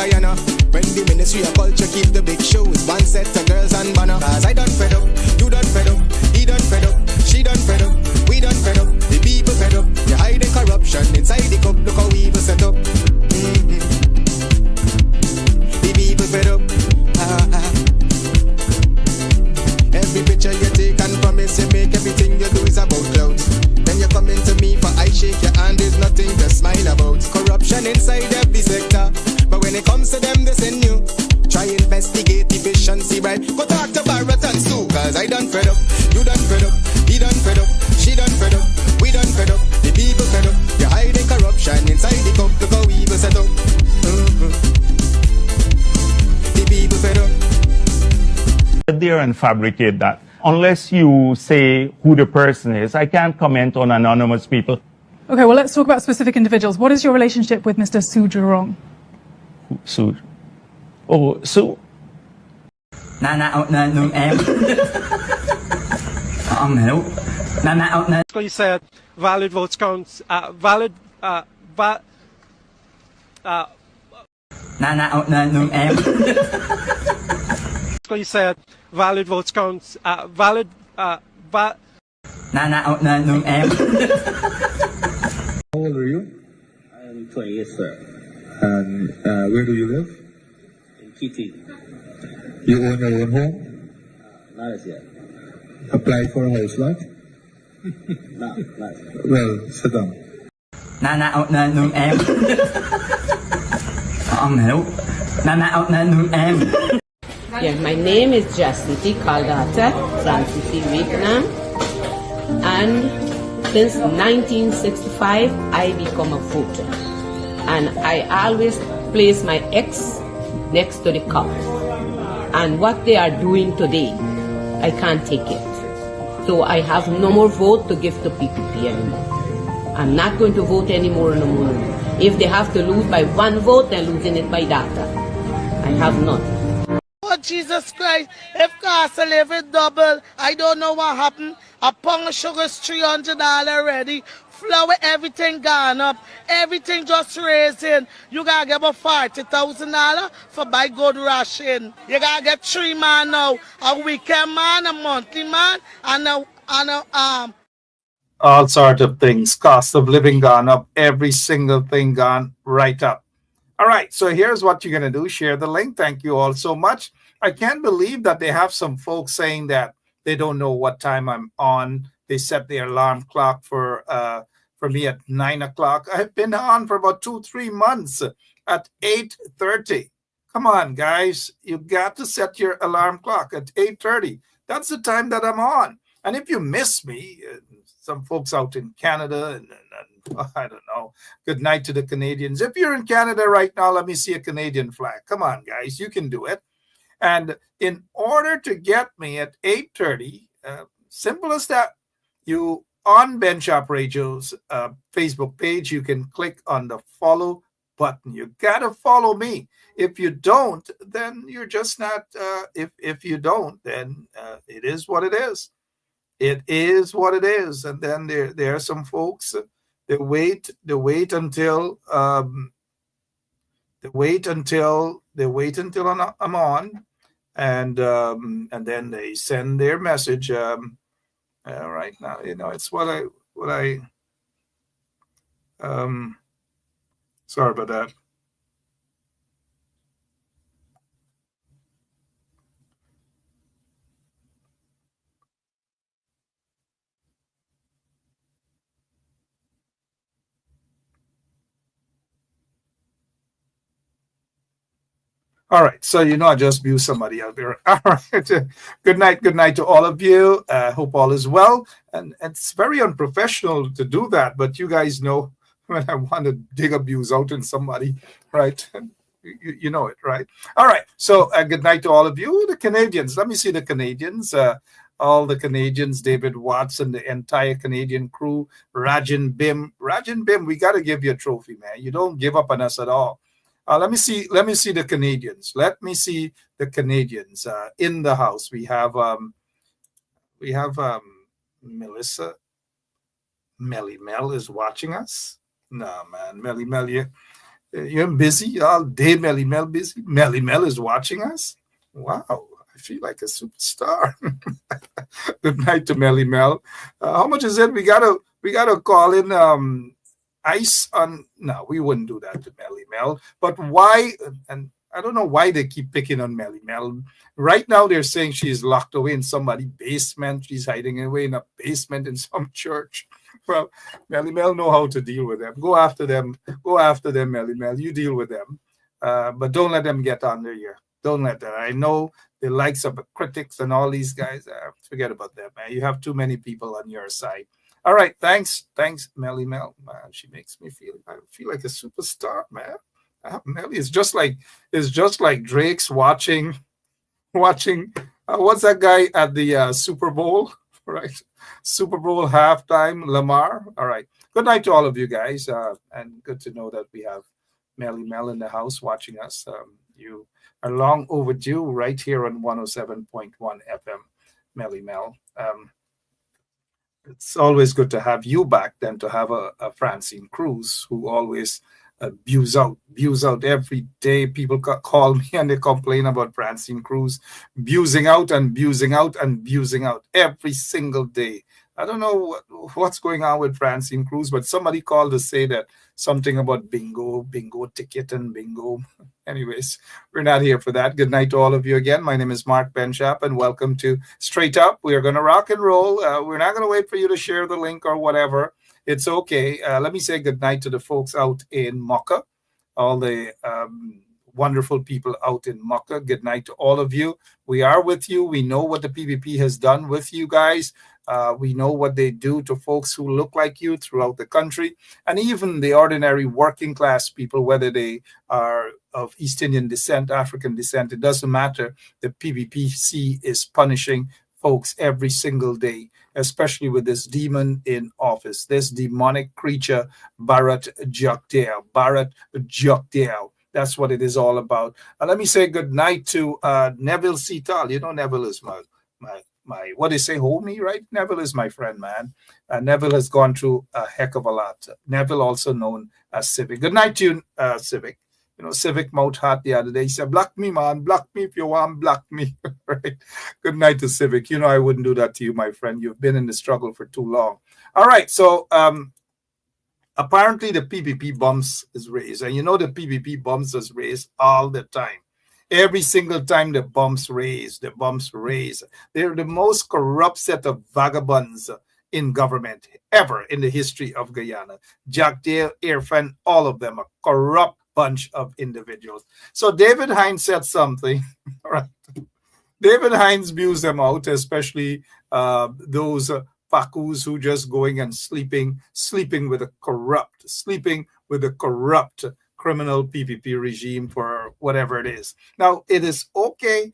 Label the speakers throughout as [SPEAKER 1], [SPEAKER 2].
[SPEAKER 1] Guyana. When the Ministry of Culture keep the big shows, one set of girls and banner. Cause I done fed up, you done fed up, he done fed up, she done fed up, we done fed up, the people fed up. They hide the corruption inside the cup, look how evil set up. The people fed up. Every picture you take and promise you make, everything you do is about clouds. Then you come into me for I shake your hand, there's nothing to smile about. Corruption inside every sector, but when it comes to them, they send you. Try investigate efficiency, right? Go talk to Baratans too, cause I done fed up, you done fed up, he done fed up, she done fed up, we done fed up, the people fed up. You're hiding corruption inside the cup, look how evil set up. The people fed up.
[SPEAKER 2] There and fabricate that. Unless you say who the person is, I can't comment on anonymous people.
[SPEAKER 3] Okay, well, let's talk about specific individuals. What is your relationship with Mr. Su Jurong?
[SPEAKER 2] Su? Oh, Su?
[SPEAKER 4] You said valid votes count. You said valid votes count.
[SPEAKER 5] How old are you?
[SPEAKER 6] I am 28, sir.
[SPEAKER 5] And where do you live?
[SPEAKER 6] In Kitty.
[SPEAKER 5] You own your own home?
[SPEAKER 6] Not as yet.
[SPEAKER 5] Apply for a house lot?
[SPEAKER 6] Not yet.
[SPEAKER 5] Well, sit down.
[SPEAKER 7] Yeah, my name is Jacinti Caldata Francis Vietnam, and since 1965 I become a voter, and I always place my ex next to the cup, and what they are doing today, I can't take it. So I have no more vote to give to PPP anymore. I'm not going to vote anymore no more. If they have to lose by one vote, they're losing it by data. I have none.
[SPEAKER 8] Oh, Jesus Christ, if cost of living double, I don't know what happened. A pound of sugar is $300 already. Flour, everything gone up. Everything just raising. You gotta get about $40,000 for buy good ration. You gotta get 3 man now. A weekend man, a monthly man, and a
[SPEAKER 9] all sort of things. Cost of living gone up. Every single thing gone right up. All right, so here's what you're going to do. Share the link. Thank you all so much. I can't believe that they have some folks saying that they don't know what time I'm on. They set their alarm clock for me at 9 o'clock. I've been on for about 2-3 months at 8:30. Come on, guys. You got to set your alarm clock at 8:30. That's the time that I'm on. And if you miss me, some folks out in Canada, and I don't know, good night to the Canadians. If you're in Canada right now, let me see a Canadian flag. Come on, guys, you can do it. And in order to get me at 8:30, simple as that, you on Bench Up Radio's Facebook page, you can click on the follow button. You got to follow me. If you don't, then you're just not, if you don't, then it is what it is. It is what it is. And then there are some folks, they wait until I'm on, and then they send their message. Right now, it's what I sorry about that. All right, so I just viewed somebody out there. All right, good night to all of you. Hope all is well. And it's very unprofessional to do that, but you guys know when I want to dig abuse out in somebody, right? You know it, right? All right, so good night to all of you. The Canadians, let me see the Canadians. All the Canadians, David Watson, the entire Canadian crew, Rajan Bim, we got to give you a trophy, man. You don't give up on us at all. Let me see the Canadians. Let me see the Canadians in the house. We have Melissa. Melly Mel is watching us. No, man, Melly, You're busy all day, Melly Mel busy. Melly Mel is watching us. Wow, I feel like a superstar. Good night to Melly Mel. How much is it? We gotta call in ice on. No, we wouldn't do that to Melly Mel. But why? And I don't know why they keep picking on Melly Mel. Right now, they're saying she's locked away in somebody's basement. She's hiding away in a basement in some church. Well, Melly Mel know how to deal with them. Go after them. Go after them, Melly Mel. You deal with them. But don't let them get under you. Don't let that. I know the likes of the critics and all these guys. Forget about that, man. You have too many people on your side. All right. Thanks, Melly Mel. Man, she makes me I feel like a superstar, man. Melly is just like Drake's watching what's that guy at the Super Bowl, right? Super Bowl halftime, Lamar. All right. Good night to all of you guys, and good to know that we have Melly Mel in the house watching us. You are long overdue right here on 107.1 FM, Melly Mel. It's always good to have you back than to have a Francine Cruz who always abuse out every day. People call me and they complain about Francine Cruz abusing out every single day. I don't know what's going on with Francine Cruz, but somebody called to say that something about bingo ticket and bingo. Anyways, we're not here for that. Good night to all of you again. My name is Mark Benchap, and welcome to Straight Up. We are going to rock and roll. We're not going to wait for you to share the link or whatever. It's okay. Let me say good night to the folks out in Mocha, all the wonderful people out in Mocha. Good night to all of you. We are with you. We know what the PPP has done with you guys. We know what they do to folks who look like you throughout the country, and even the ordinary working class people, whether they are of East Indian descent, African descent, it doesn't matter. The PPPC is punishing folks every single day, especially with this demon in office, this demonic creature, Bharat Jagdeo. That's what it is all about. Let me say good night to Neville Seatal. You know, Neville is my what they say, homie, right? Neville is my friend, man. Neville has gone through a heck of a lot. Neville, also known as Civic. Good night to you, Civic. You know, Civic mouth hot the other day. He said, block me, man. Block me if you want. Block me. Right? Good night to Civic. You know I wouldn't do that to you, my friend. You've been in the struggle for too long. All right. So apparently the PPP bumps is raised. And you know the PPP bumps is raised all the time. Every single time the bumps raise. They're the most corrupt set of vagabonds in government ever in the history of Guyana. Jagdeo, Irfan, all of them are corrupt bunch of individuals. So David Hines said something, right? David Hines views them out, especially those Pakus who just going and sleeping with a corrupt criminal PPP regime for whatever it is. Now, it is okay.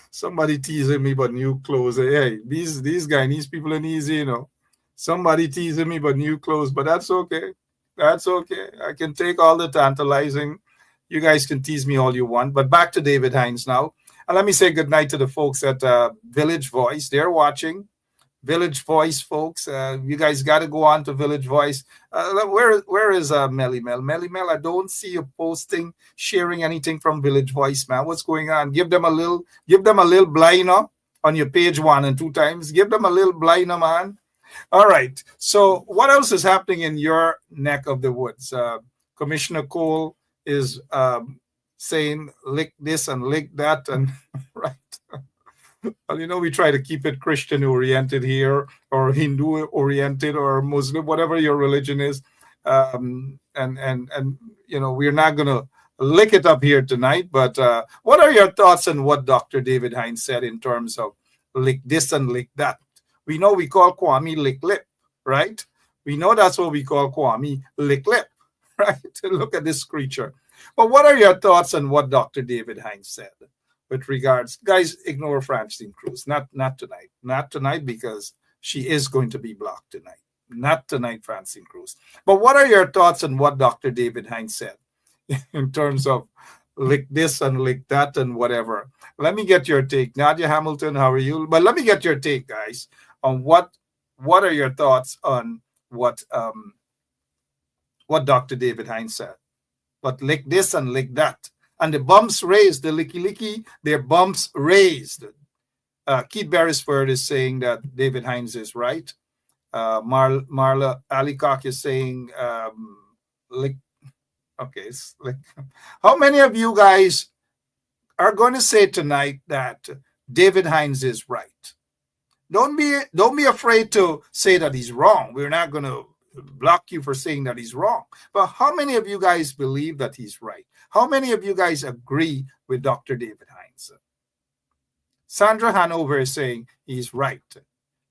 [SPEAKER 9] Somebody teasing me about new clothes. Hey, these guys, these people ain't easy, you know. Somebody teasing me about new clothes, but that's okay. I can take all the tantalizing. You guys can tease me all you want. But back to David Hines now. And let me say good night to the folks at Village Voice. They're watching. Village Voice, folks. You guys got to go on to Village Voice. Where is Melly Mel? Melly Mel, I don't see you posting, sharing anything from Village Voice, man. What's going on? Give them a little blinder on your page 1 and 2 times. Give them a little blinder, man. All right. So what else is happening in your neck of the woods? Commissioner Cole is saying lick this and lick that, and right. Well, you know, we try to keep it Christian oriented here, or Hindu oriented, or Muslim, whatever your religion is. And you know, we're not gonna lick it up here tonight. But what are your thoughts on what Dr. David Hines said in terms of lick this and lick that? We know we call Kwame lick lip, right? We know that's what we call Kwame lick lip, right? Look at this creature. But what are your thoughts on what Dr. David Hines said with regards? Guys, ignore Francine Cruz. Not tonight. Not tonight, because she is going to be blocked tonight. Not tonight, Francine Cruz. But what are your thoughts on what Dr. David Hines said in terms of lick this and lick that and whatever? Let me get your take. Nadia Hamilton, how are you? But let me get your take, guys, on what are your thoughts on Dr. David Hines said. But lick this and lick that. And the bumps raised, the licky, their bumps raised. Keith Beresford is saying that David Hines is right. Marla Alicock is saying, lick. Okay, lick. How many of you guys are going to say tonight that David Hines is right? Don't be afraid to say that he's wrong. We're not going to block you for saying that he's wrong. But how many of you guys believe that he's right? How many of you guys agree with Dr. David Hines? Sandra Hanover is saying he's right.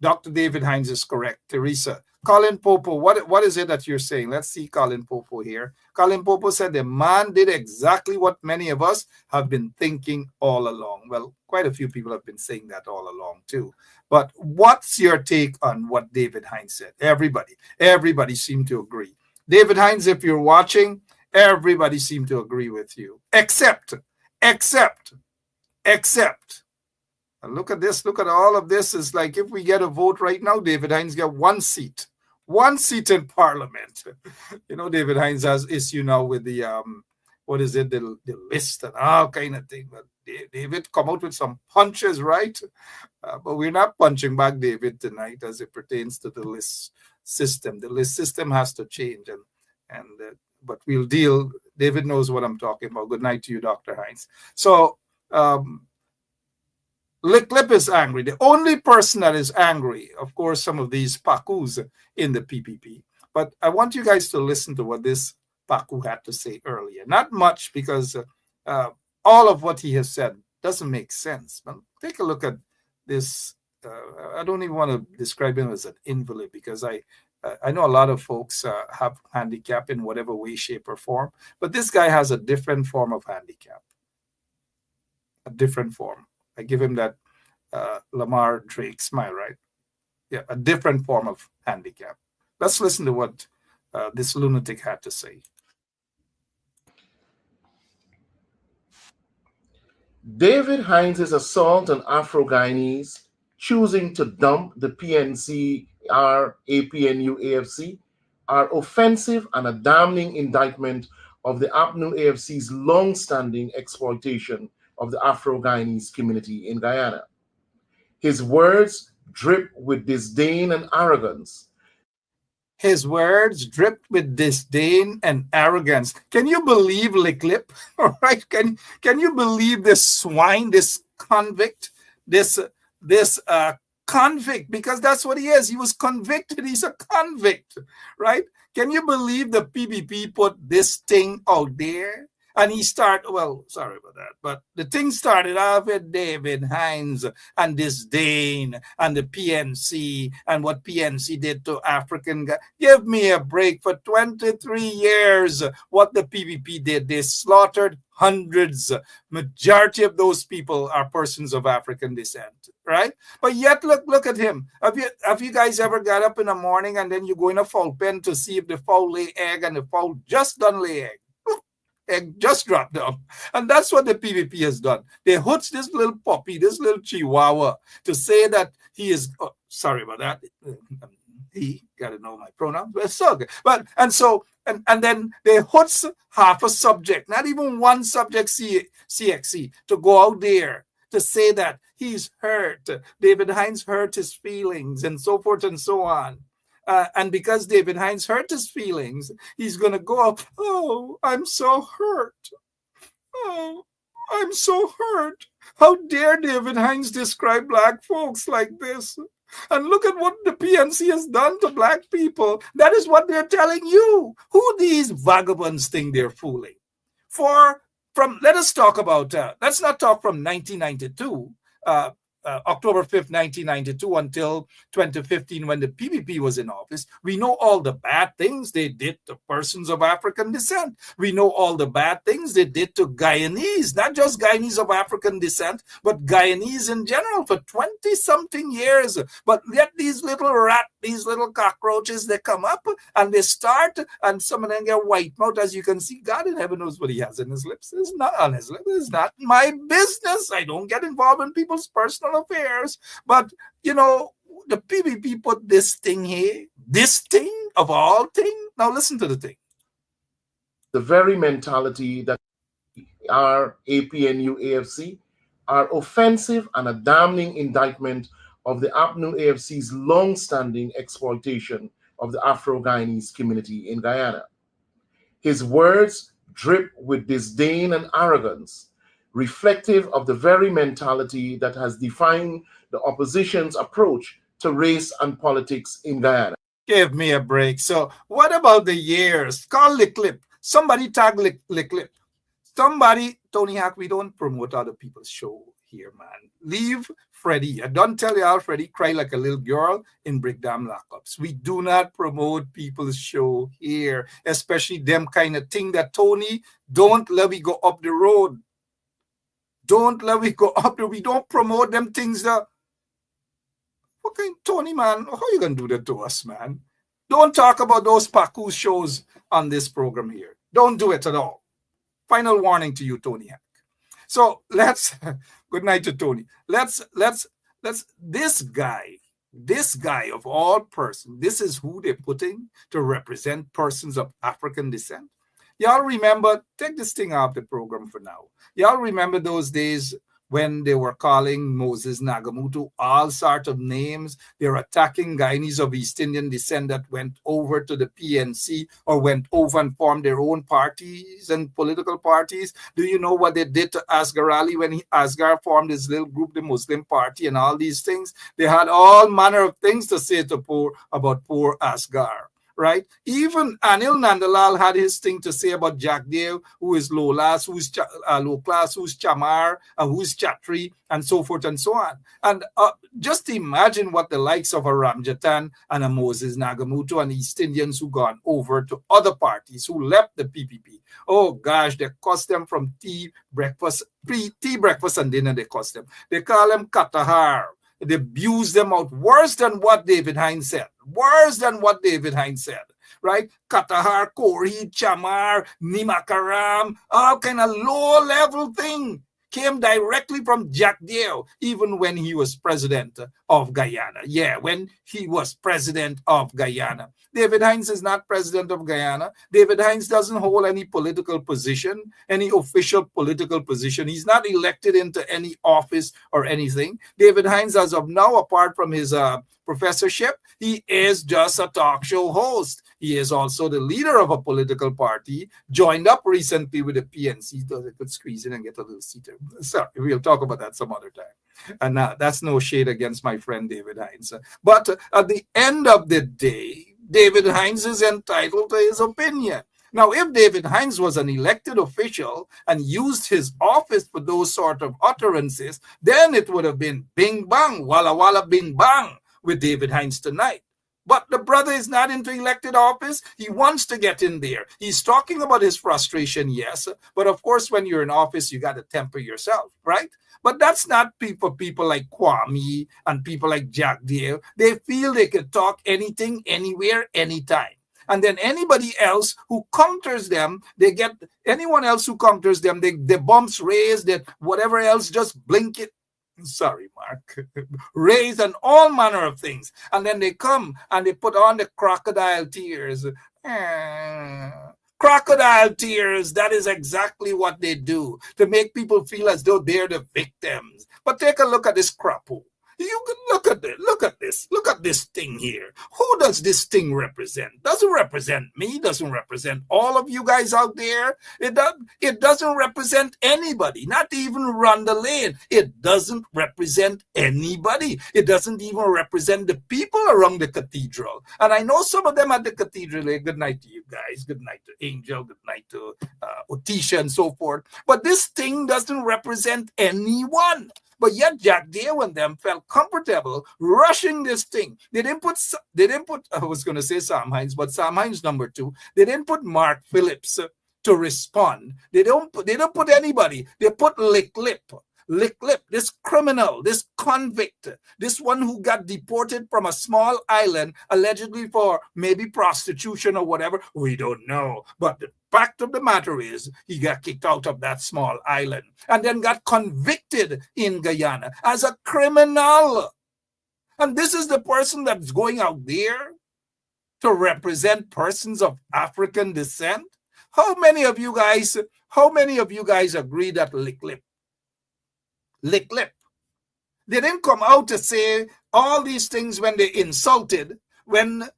[SPEAKER 9] Dr. David Hines is correct. Teresa. Colin Popo, what is it that you're saying? Let's see Colin Popo here. Colin Popo said the man did exactly what many of us have been thinking all along. Well, quite a few people have been saying that all along too. But what's your take on what David Hines said? Everybody seemed to agree. David Hines, if you're watching, everybody seemed to agree with you. Except. And look at this. Look at all of this. It's like if we get a vote right now, David Hines get one seat in Parliament. You know, David Hines has issue now with the the list and all kind of thing. But David come out with some punches, right? But we're not punching back David tonight as it pertains to the list system. The list system has to change, but we'll deal. David knows what I'm talking about. Good night to you, Dr. Hines. So. Lick is angry. The only person that is angry, of course, some of these Pakus in the PPP. But I want you guys to listen to what this Paku had to say earlier. Not much, because all of what he has said doesn't make sense. But take a look at this. I don't even want to describe him as an invalid, because I know a lot of folks have handicap in whatever way, shape, or form. But this guy has a different form of handicap. A different form. I give him that Lamar Drake smile, right? Yeah, a different form of handicap. Let's listen to what this lunatic had to say.
[SPEAKER 10] David Hines' assault on Afro-Guyanese, choosing to dump the PNC, APNU, AFC, are offensive and a damning indictment of the APNU AFC's long-standing exploitation of the Afro-Guyanese community in Guyana. His words drip with disdain and arrogance.
[SPEAKER 9] His words dripped with disdain and arrogance. Can you believe Lick? All right, can you believe this swine, this convict, this convict? Because that's what he is. He was convicted. He's a convict, right? Can you believe the PPP put this thing out there? And sorry about that, but the thing started off with David Hines and disdain and the PNC and what PNC did to African guys. Give me a break. For 23 years, what the PPP did, they slaughtered hundreds. Majority of those people are persons of African descent, right? But yet, look at him. Have you guys ever got up in the morning and then you go in a fowl pen to see if the fowl lay egg and the fowl just done lay egg? Egg just dropped down. And that's what the PPP has done. They hooked this little puppy, this little chihuahua, to say that he is, sorry about that. He got to know my pronouns, but it's so good. And then they hooked half a subject, not even one subject CXC, to go out there to say that he's hurt. David Hines hurt his feelings and so forth and so on. And because David Hines hurt his feelings, he's going to go up, oh, I'm so hurt. Oh, I'm so hurt. How dare David Hines describe black folks like this? And look at what the PNC has done to black people. That is what they're telling you. Who these vagabonds think they're fooling? Let us talk about, let's not talk from 1992. October 5th, 1992 until 2015 when the PPP was in office. We know all the bad things they did to persons of African descent. We know all the bad things they did to Guyanese, not just Guyanese of African descent, but Guyanese in general for 20-something years. But yet these little cockroaches, they come up and they start, and some of them get white mouth, as you can see. God in heaven knows what he has in his lips. It's not on his lips. It's not my business. I don't get involved in people's personal affairs. But, the PPP put this thing here, this thing, of all things. Now listen to the thing.
[SPEAKER 10] The very mentality that our APNU AFC are offensive and a damning indictment of the APNU AFC's long-standing exploitation of the Afro-Guyanese community in Guyana. His words drip with disdain and arrogance, reflective of the very mentality that has defined the opposition's approach to race and politics in Guyana.
[SPEAKER 9] Give me a break. So what about the years? Call Lick-Lip. Somebody tag Lick-Lip. Somebody, Tony Hack, we don't promote other people's show here, man. Leave Freddie. I don't tell y'all Freddie cry like a little girl in Brickdam lockups. We do not promote people's show here, especially them kind of thing that Tony, don't let me go up the road. Don't let me go up the, we don't promote them things that, okay, Tony, man, how you gonna do that to us, man? Don't talk about those Pacu shows on this program here. Don't do it at all. Final warning to you, Tony Hack. So let's, good night to Tony. Let's, this guy of all persons, this is who they're putting to represent persons of African descent. Y'all remember, take this thing off the program for now. Y'all remember those days when they were calling Moses Nagamutu all sorts of names? They're attacking Guyanese of East Indian descent that went over to the PNC or went over and formed their own parties and political parties. Do you know what they did to Asghar Ali when Asghar formed his little group, the Muslim Party, and all these things? They had all manner of things to say to about poor Asghar. Right? Even Anil Nandalal had his thing to say about Jack Dale, who is low class, who's low class, who's Chamar, who's Chatri, and so forth and so on. And just imagine what the likes of a Ramjatan and a Moses Nagamutu and East Indians who gone over to other parties who left the PPP. Oh gosh, they cost them from tea, breakfast, and dinner. They cost them. They call them Katahar. They abuse them out worse than what David Hines said. Worse than what David Hines said. Right? Katahar, Kori, Chamar, Nimakaram, all kind of low-level thing came directly from Jack Dale, even when he was president of Guyana. Yeah, when he was president of Guyana. David Hines is not president of Guyana. David Hines doesn't hold any political position, any official political position. He's not elected into any office or anything. David Hines, as of now, apart from his professorship, he is just a talk show host. He is also the leader of a political party, joined up recently with the PNC, so they could squeeze in and get a little seat. Sorry, we'll talk about that some other time. And that's no shade against my friend David Hines. But at the end of the day, David Hines is entitled to his opinion. Now, if David Hines was an elected official and used his office for those sort of utterances, then it would have been bing bang, walla walla bing bang with David Hines tonight. But the brother is not into elected office. He wants to get in there. He's talking about his frustration, yes. But of course, when you're in office, you got to temper yourself, right? But that's not for people like Kwame and people like Jack Dale. They feel they can talk anything, anywhere, anytime. And then anybody else who counters them, anyone else who counters them, the bumps raised, that whatever else, just blink it. Sorry, Mark. Raise and all manner of things. And then they come and they put on the crocodile tears. Crocodile tears, that is exactly what they do to make people feel as though they're the victims. But take a look at this crapo. You can look at this thing here. Who does this thing represent? Doesn't represent me, doesn't represent all of you guys out there. It doesn't represent anybody, not even Rhonda Lane. It doesn't represent anybody. It doesn't even represent the people around the cathedral. And I know some of them at the cathedral. Good night to you guys. Good night to Angel. Good night to Otisha and so forth. But this thing doesn't represent anyone. But yet Jack Dale and them felt comfortable rushing this thing. They didn't put, I was going to say Sam Hines, but Sam Hines number 2. They didn't put Mark Phillips to respond. They don't put anybody. They put Lick-Lip, this criminal, this convict, this one who got deported from a small island, allegedly for maybe prostitution or whatever. We don't know. But the fact of the matter is he got kicked out of that small island and then got convicted in Guyana as a criminal. And this is the person that's going out there to represent persons of African descent? How many of you guys agree that lick lip? Lick lip. They didn't come out to say all these things when they insulted, when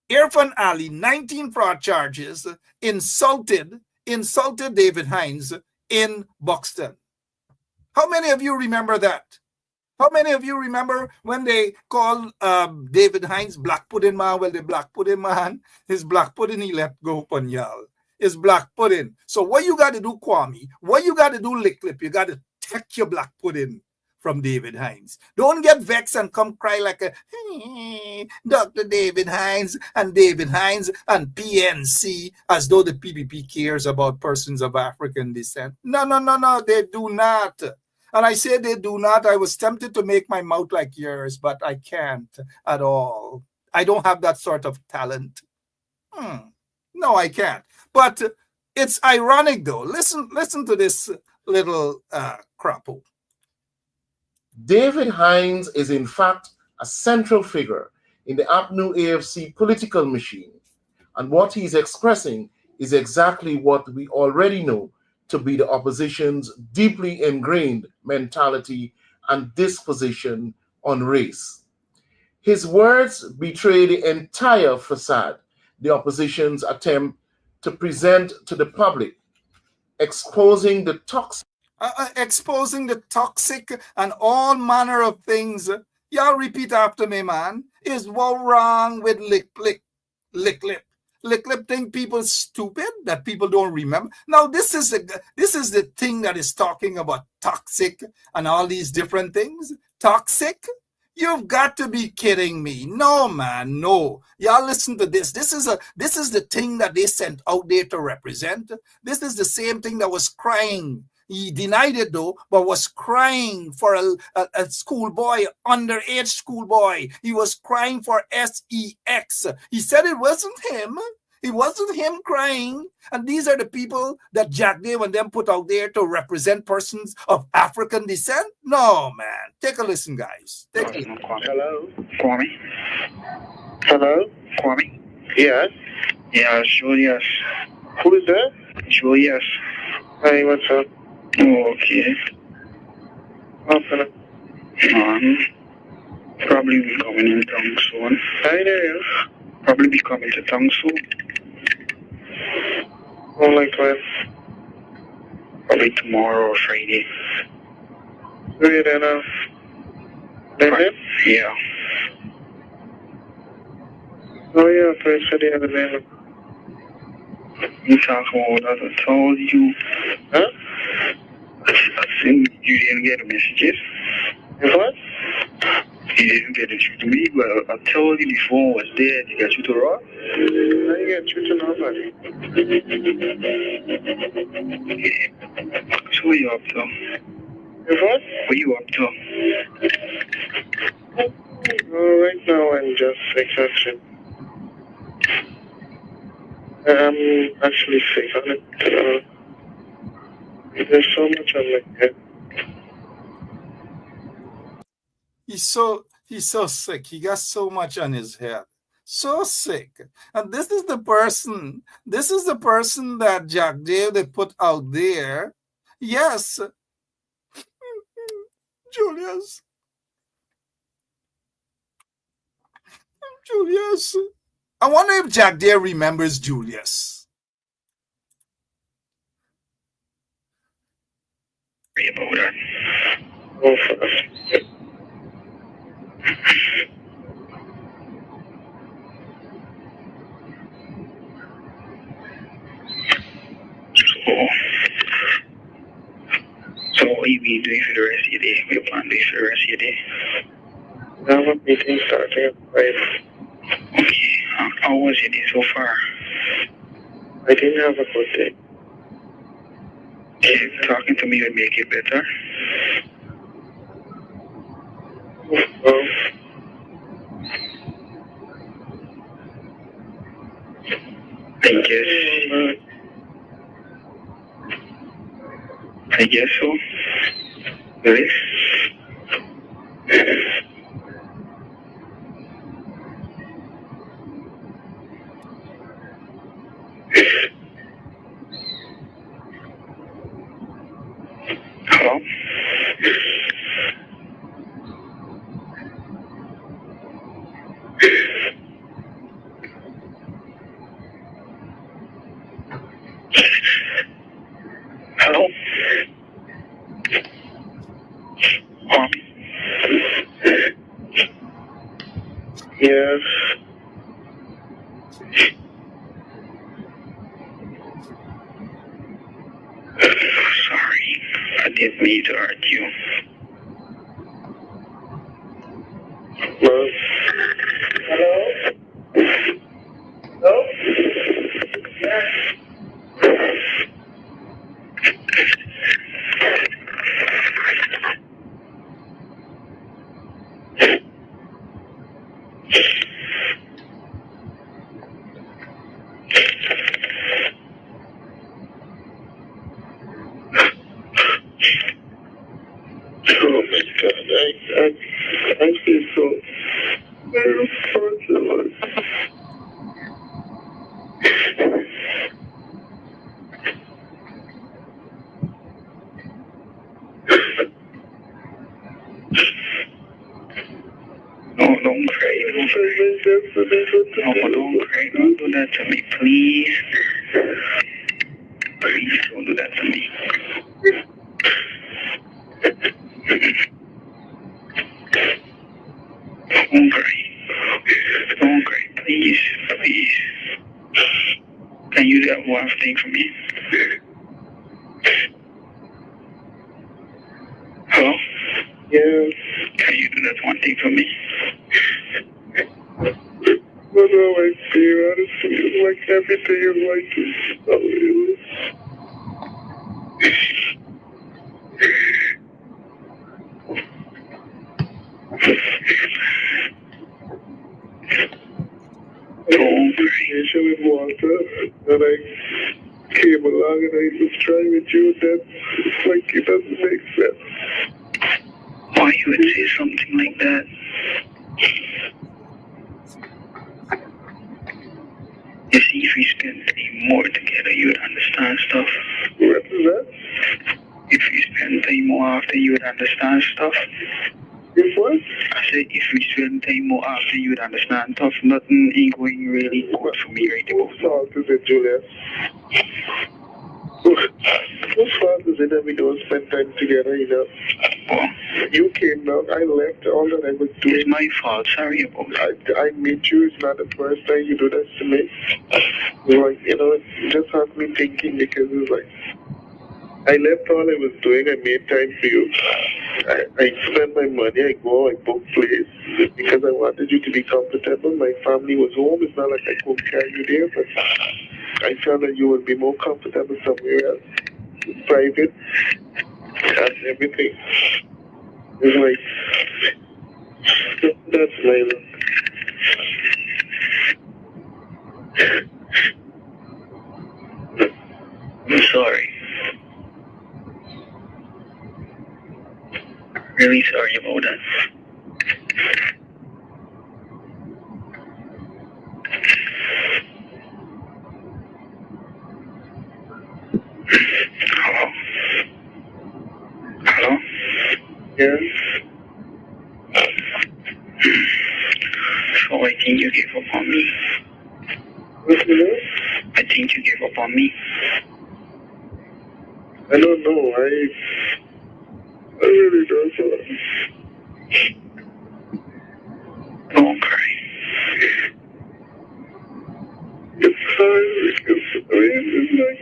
[SPEAKER 9] Irfan Ali, 19 fraud charges, insulted David Hines in Buxton. How many of you remember that? How many of you remember when they called David Hines black pudding man? Well, the black pudding man, his black pudding he let go upon y'all. His black pudding. So what you got to do, Kwame? What you got to do, Lick Lip? You got to take your black pudding from David Hines. Don't get vexed and come cry like a Dr. David Hines and PNC as though the PPP cares about persons of African descent. No, they do not. And I say they do not. I was tempted to make my mouth like yours, but I can't at all. I don't have that sort of talent. No, I can't. But it's ironic, though. Listen to this little crapo.
[SPEAKER 10] David Hines is in fact a central figure in the APNU AFC political machine, and what he's expressing is exactly what we already know to be the opposition's deeply ingrained mentality and disposition on race. His words betray the entire facade the opposition's attempt to present to the public, exposing the toxic and all manner of things. Y'all repeat after me, man. Is what wrong with lick lip? Lick lip think people stupid, that people don't remember. Now this is the thing that is talking about toxic and all these different things. Toxic? You've got to be kidding me. No, man, no. Y'all listen to this. This is the thing that they sent out there to represent. This is the same thing that was crying. He denied it though, but was crying for a schoolboy, underage schoolboy. He was crying for sex. He said it wasn't him. It wasn't him crying. And these are the people that Jack Dave and them put out there to represent persons of African descent? No, man. Take a listen, guys. Take a listen.
[SPEAKER 11] Hello? Kwame? Hello? Kwame? Yes? Yeah, Julius. Who is that? Julius. Hey, what's up? Oh, okay. Probably be coming in town soon. Hi there. Probably be coming to town soon. Oh, like when? Probably tomorrow or Friday. Wait, then, yeah. Oh, yeah, please for the other day. You talk about that, I told you. Huh? I think you didn't get the messages. What? You didn't get it to me, but I told you the phone was dead. You got you to Rob? I didn't get you to nobody. Yeah. So what you up to? What? What you up to? Right now I'm just exhausted. I'm actually sick on it. There's so much on my head.
[SPEAKER 9] He's so sick. He got so much on his head. So sick. And this is the person that Jack Dave they put out there. Yes. Julius. I wonder if Jack Dave remembers Julius.
[SPEAKER 11] About that. Oh, So what you been doing for the rest of your day? What you plan to do for the rest of your day? I have a meeting starting at 5. Okay. How was your day so far? I didn't have a good day. Okay, talking to me would make it better. Well, I guess so. Really? didn't mean to hurt you. Hello? Hello? Oh my God, I feel so very responsible. No, don't cry. Don't cry. No, don't cry. Don't do that to me, please. Please don't do that to me. Don't cry. Don't cry. Please. Please. Can you do that one thing for me? Hello? Yes. Can you do that one thing for me? What do I feel? Honestly, it's like everything is like Don't creation with water, and I came along and I was trying with you. That it's like it doesn't make sense. Why you would say something like that? You see, if we spend time more together, you would understand stuff. What is that? If we spend time more after, you would understand stuff. If what? I said, if we spend time more after, you would understand stuff. Nothing ain't going really good for me right now. What fault is it, Julius? What fault is it that we don't spend time together, you know? Well, you came down, I left, all that I was doing. It's my fault, sorry about that. I met you, it's not the first time you do that to me. Like, you know, it just has me thinking because it's like, I left all I was doing, I made time for you. I spent my money, I go, I book place because I wanted you to be comfortable. My family was home, it's not like I couldn't carry you there, but I felt that you would be more comfortable somewhere else, private, and everything. It's like, that's my love. I'm sorry. Really sorry about that. Hello? Hello? Yes? So I think you gave up on me. What's the name? I think you gave up on me. I don't know. I really don't know. Don't cry. It's hard because I mean, it's like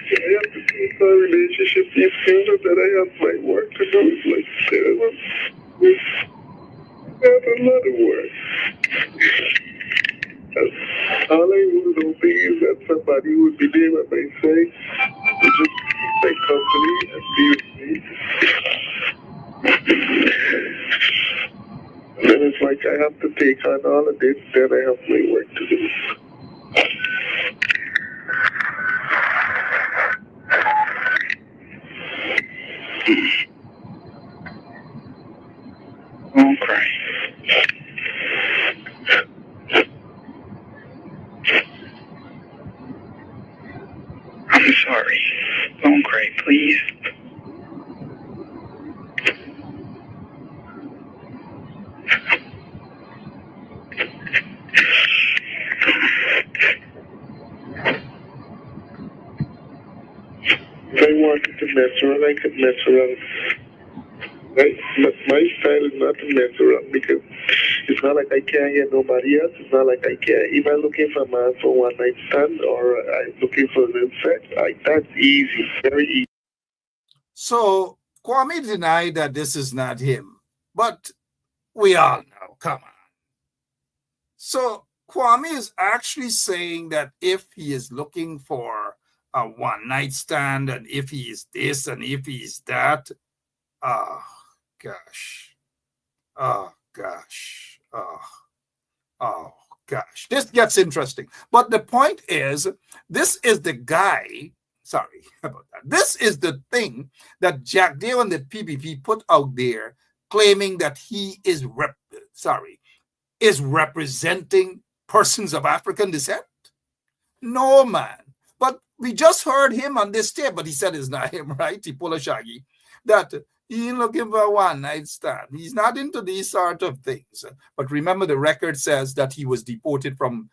[SPEAKER 11] I have to take our relationship. You feel that I have my work to do. It's like there's a lot of work. And all I was hoping is that somebody would be there at my side to just keep my company and be with me. And then it's like I have to take on all of this, then I have my work to do. Don't cry. I'm sorry. Don't cry, please. If I wanted to mess around, I could mess around. Right? But my style is not to mess around because it's not like I can't get nobody else. It's not like I can't. If I'm looking for a man for one night stand or I'm looking for a little sex, like that's easy, very easy.
[SPEAKER 9] So Kwame denied that this is not him, but we all know, come on. So Kwame is actually saying that if he is looking for a one night stand and if he is this and if he is that, oh gosh, oh gosh, oh gosh, this gets interesting. But the point is, this is the guy. Sorry about that. This is the thing that Jack Dale and the PPP put out there, claiming that he is representing persons of African descent. No, man. But we just heard him on this tape, but he said it's not him, right? He pulled a shaggy. That he ain't looking for a one night stand. He's not into these sort of things. But remember, the record says that he was deported from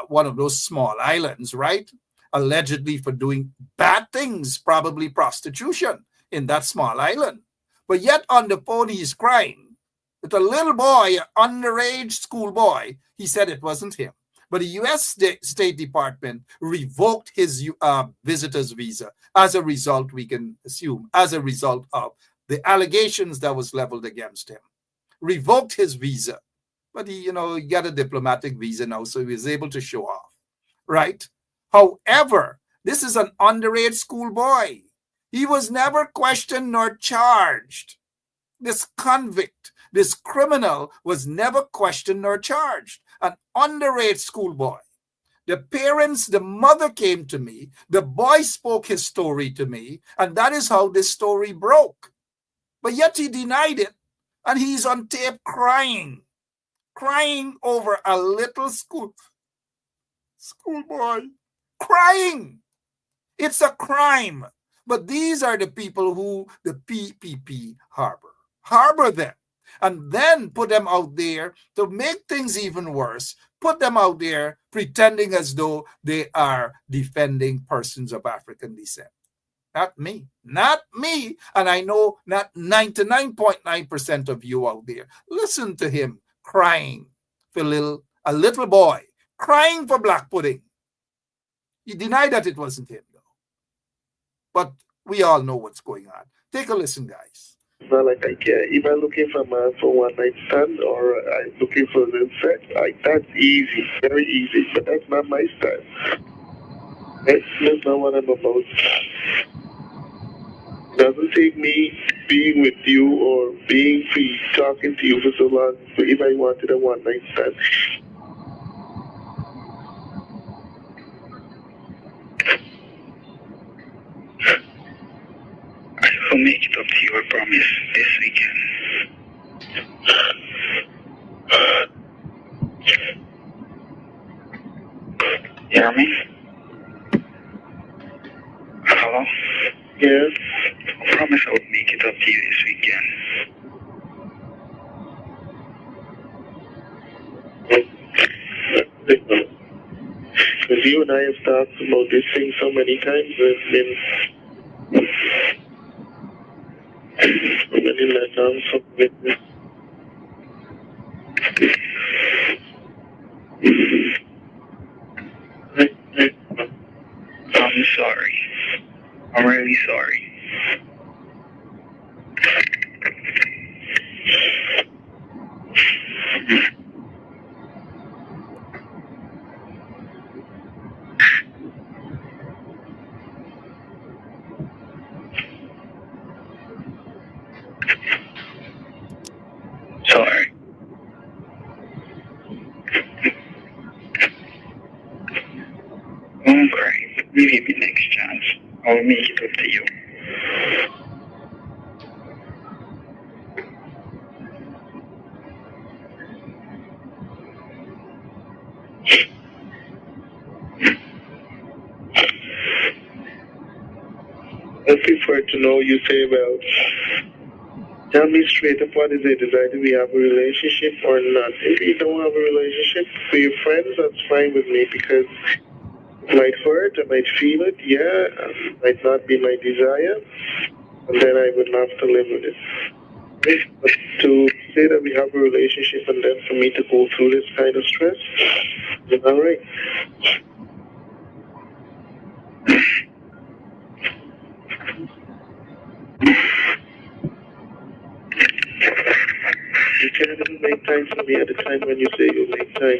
[SPEAKER 9] one of those small islands, right? Allegedly for doing bad things, probably prostitution in that small island. But yet on the phone, he's crying. With a little boy, an underage schoolboy, he said it wasn't him. But the U.S. State Department revoked his visitor's visa as a result, we can assume, as a result of the allegations that was leveled against him. Revoked his visa. But he got a diplomatic visa now, so he was able to show off, right? However, this is an underage schoolboy. He was never questioned nor charged. This convict, this criminal was never questioned nor charged. An underage schoolboy. The parents, the mother came to me. The boy spoke his story to me. And that is how this story broke. But yet he denied it. And he's on tape crying over a little schoolboy. Crying. It's a crime. But these are the people who the PPP harbor them. And then put them out there to make things even worse, put them out there pretending as though they are defending persons of African descent. Not me. And I know not 99.9% of you out there. Listen to him crying for a little boy, crying for black pudding. He denied that it wasn't him, though. But we all know what's going on. Take a listen, guys.
[SPEAKER 11] Not like I care. If I'm looking for a man for one night stand or I'm looking for little sex, that's easy, very easy. But that's not my style. That's not what I'm about. Doesn't take me being with you or being free, talking to you for so long. So if I wanted a one night stand.
[SPEAKER 12] I will make it up to you, I promise, this weekend. You hear me? Hello?
[SPEAKER 11] Yes?
[SPEAKER 12] I promise I will make it up to you this weekend.
[SPEAKER 11] Because you and I have talked about this thing so many times, there's been so many letdowns, so many.
[SPEAKER 12] I'm sorry. I'm really sorry. Sorry. Don't cry. You give me next chance. I will make it up to you.
[SPEAKER 11] I prefer to know you say, well, tell me straight up what is it? Is either we have a relationship or not? If we don't have a relationship, for your friends, that's fine with me because it might hurt, I might feel it, yeah, it might not be my desire, and then I would have to live with it. But to say that we have a relationship and then for me to go through this kind of stress, is not right. time for me at the time when you say you make time.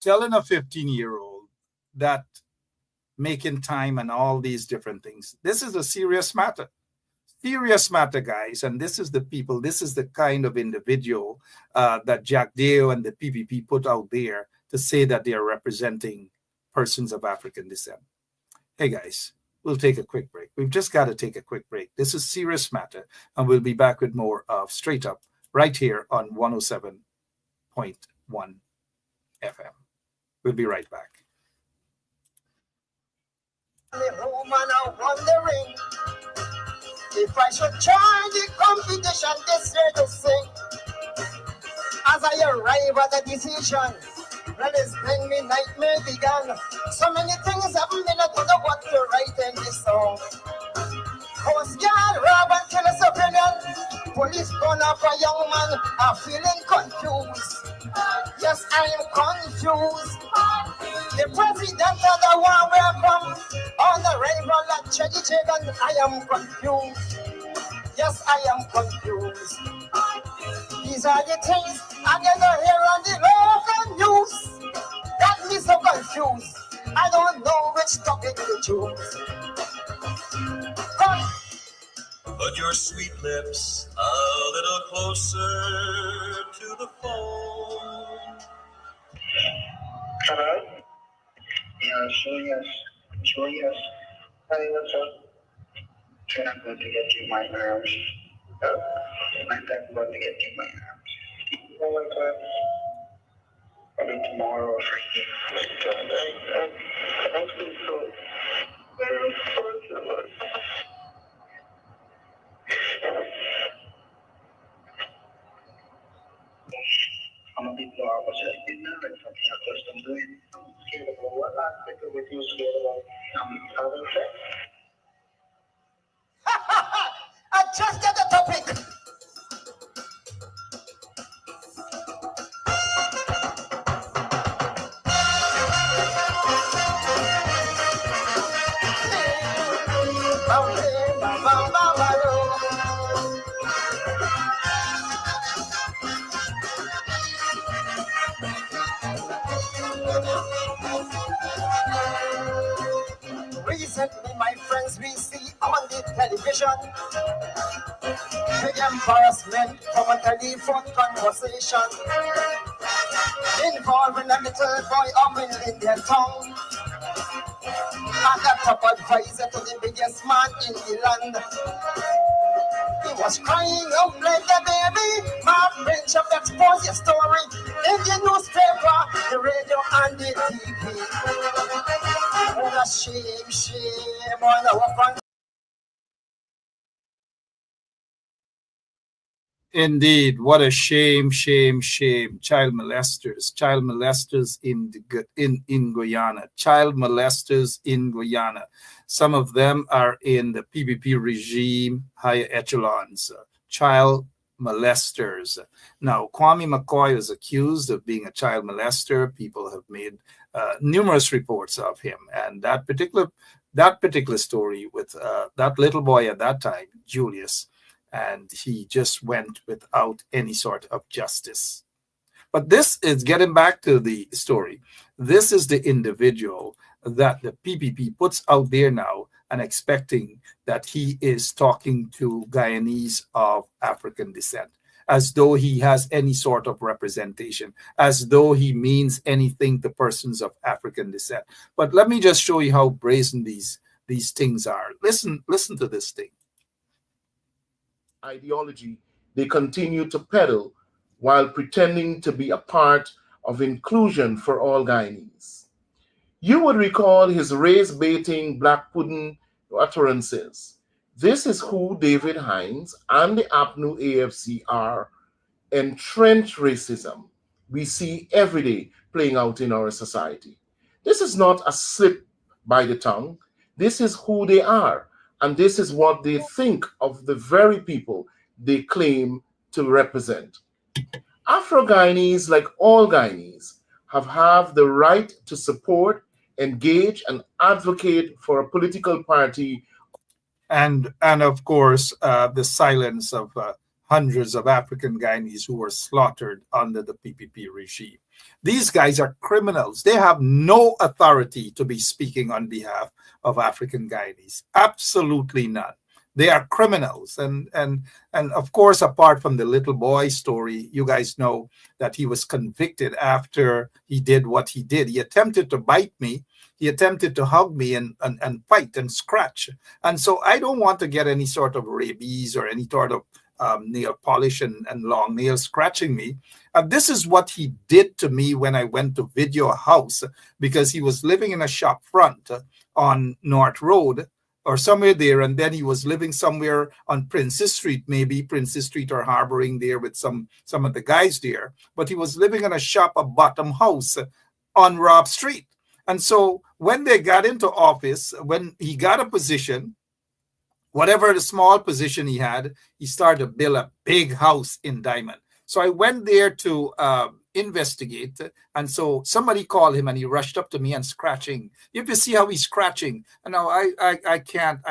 [SPEAKER 9] Telling a 15-year-old that making time and all these different things. This is a serious matter. Serious matter, guys. And this is the people, this is the kind of individual that Jack Deo and the PPP put out there to say that they are representing persons of African descent. Hey, guys, we'll take a quick break. We've just got to take a quick break. This is serious matter, and we'll be back with more of Straight Up right here on 107.1 FM. We'll be right back.
[SPEAKER 13] Wondering if I should join the competition this year to sing. As I arrive at the decision, well, it's been me nightmare began. So many things happen, I don't know what to write in this song. Coast Guard rob and kill a civilian. Police gun up a young man. I'm feeling confused. Yes, I am confused. The president of the one welcome on the rival at Chedi Chicken. I am confused. Yes, I am confused. These are the things I get to hear on the local news. Got me so confused. I don't know which topic to choose.
[SPEAKER 14] Put your sweet lips a little closer to the phone.
[SPEAKER 12] Hello? Yeah, sure, yes. Sure, yes. Hey, what's up? Trying not going to get you my nerves. I'm not going to get you my nerves. Oh my God. Probably tomorrow or Friday. I feel so very fortunate. I'm a bit more opportunity now. It's something I'm just doing. I'm scared about what aspect of it you're scared about. Having sex.
[SPEAKER 13] I just get the topic. Recently, my friends, we see on the television big embarrassment from a telephone conversation involving a little boy humming in their tongue. And the top advisor to the biggest man in the land. He was crying out like the baby. My bench up expose your story in the newspaper, the radio, and the TV. What a shame, shame on our country.
[SPEAKER 9] Indeed, what a shame, shame, shame. Child molesters in Guyana, child molesters in Guyana. Some of them are in the PPP regime, higher echelons, child molesters. Now, Kwame McCoy is accused of being a child molester. People have made numerous reports of him, and that particular story with that little boy at that time, Julius, and he just went without any sort of justice. But this is getting back to the story. This is the individual that the PPP puts out there now and expecting that he is talking to Guyanese of African descent, as though he has any sort of representation, as though he means anything to persons of African descent. But let me just show you how brazen these things are. Listen to this thing.
[SPEAKER 10] Ideology they continue to peddle while pretending to be a part of inclusion for all Guyanese. You would recall his race-baiting black pudding utterances. This is who David Hines and the APNU AFC are. Entrenched racism we see every day playing out in our society. This is not a slip by the tongue. This is who they are. And this is what they think of the very people they claim to represent. Afro-Guyanese, like all Guyanese, have the right to support, engage, and advocate for a political party.
[SPEAKER 9] And of course, the silence of hundreds of African Guyanese who were slaughtered under the PPP regime. These guys are criminals. They have no authority to be speaking on behalf of African Guyanese. Absolutely none. They are criminals. And of course, apart from the little boy story, you guys know that he was convicted after he did what he did. He attempted to bite me. He attempted to hug me and fight and scratch. And so I don't want to get any sort of rabies or any sort of nail polish and long nails scratching me. This is what he did to me when I went to video a house, because he was living in a shop front on North Road or somewhere there, and then he was living somewhere on Princess Street, maybe Princess Street or harboring there with some of the guys there. But he was living in a shop, a bottom house on Rob Street. And so when they got into office, when he got a position, whatever the small position he had, he started to build a big house in Diamond. So I went there to investigate. And so somebody called him and he rushed up to me and scratching. You have to see how he's scratching. And now I can't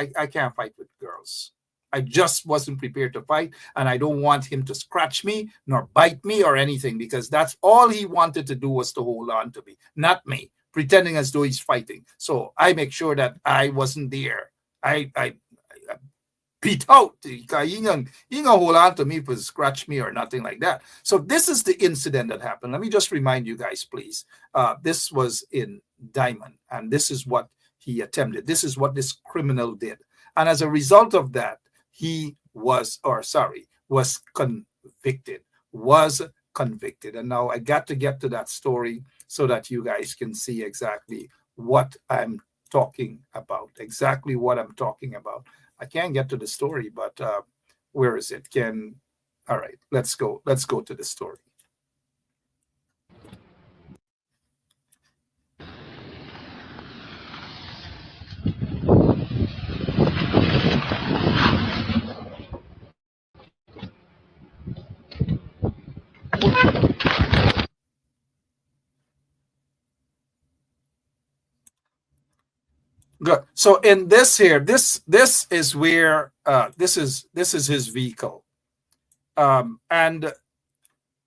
[SPEAKER 9] fight with girls. I just wasn't prepared to fight. And I don't want him to scratch me nor bite me or anything, because that's all he wanted to do was to hold on to me, not me, pretending as though he's fighting. So I make sure that I wasn't there. I beat out. He ain't gonna hold on to me for scratch me or nothing like that. So this is the incident that happened. Let me just remind you guys, please. This was in Diamond, and this is what he attempted. This is what this criminal did. And as a result of that, he was convicted. And now I got to get to that story so that you guys can see exactly what I'm talking about. I can't get to the story, but where is it? All right, let's go to the story. Good. So in this here, this is where this is his vehicle, and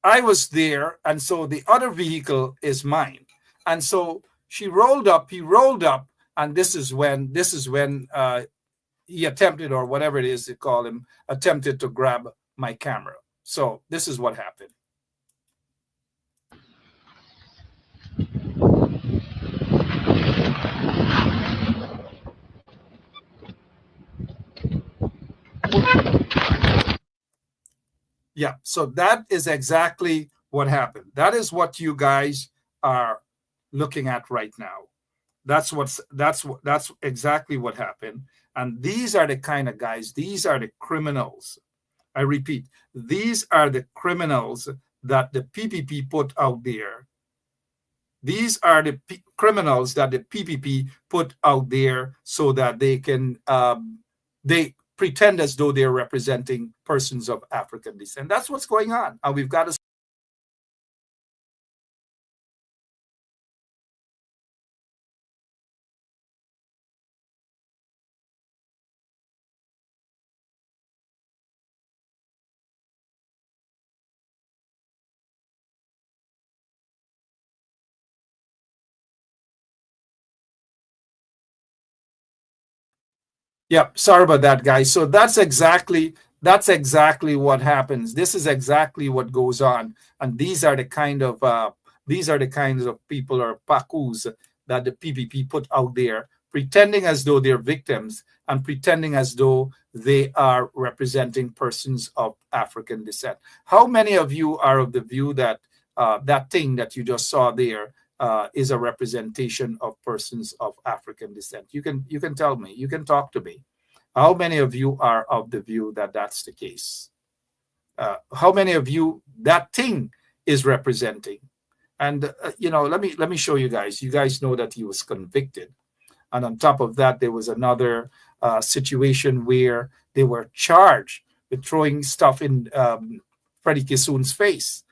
[SPEAKER 9] I was there, and so the other vehicle is mine, and so he rolled up, and this is when he attempted, or whatever it is they call him, attempted to grab my camera. So this is what happened. Yeah, so that is exactly what happened. That is what you guys are looking at right now. That's exactly what happened. And these are the kind of guys, these are the criminals. I repeat, these are the criminals that the PPP put out there. These are the criminals that the PPP put out there so that they can they pretend as though they're representing persons of African descent. That's what's going on. And we've got to Yeah, sorry about that, guys. So that's exactly what happens. This is exactly what goes on, and these are the kinds of people, or pakus, that the PPP put out there, pretending as though they're victims and pretending as though they are representing persons of African descent. How many of you are of the view that that thing that you just saw there is a representation of persons of African descent? You can tell me. You can talk to me. How many of you are of the view that that's the case? How many of you that thing is representing? And let me show you guys. You guys know that he was convicted, and on top of that, there was another situation where they were charged with throwing stuff in Freddie Kissoon's face.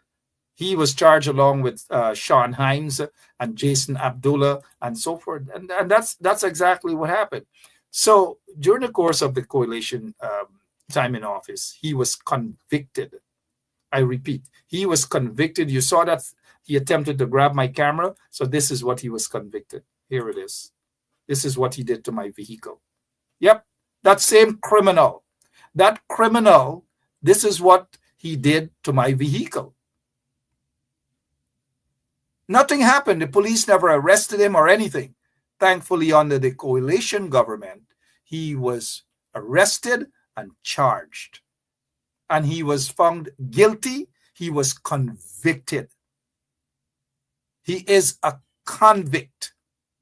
[SPEAKER 9] He was charged along with Sean Hines and Jason Abdullah and so forth. And that's exactly what happened. So during the course of the coalition time in office. He was convicted. I repeat, he was convicted. You saw that he attempted to grab my camera. So this is what he was convicted. Here it is. This is what he did to my vehicle. Yep, that same criminal. That criminal, this is what he did to my vehicle. Nothing happened. The police never arrested him or anything. Thankfully, under the coalition government, he was arrested and charged. And he was found guilty. He was convicted. He is a convict.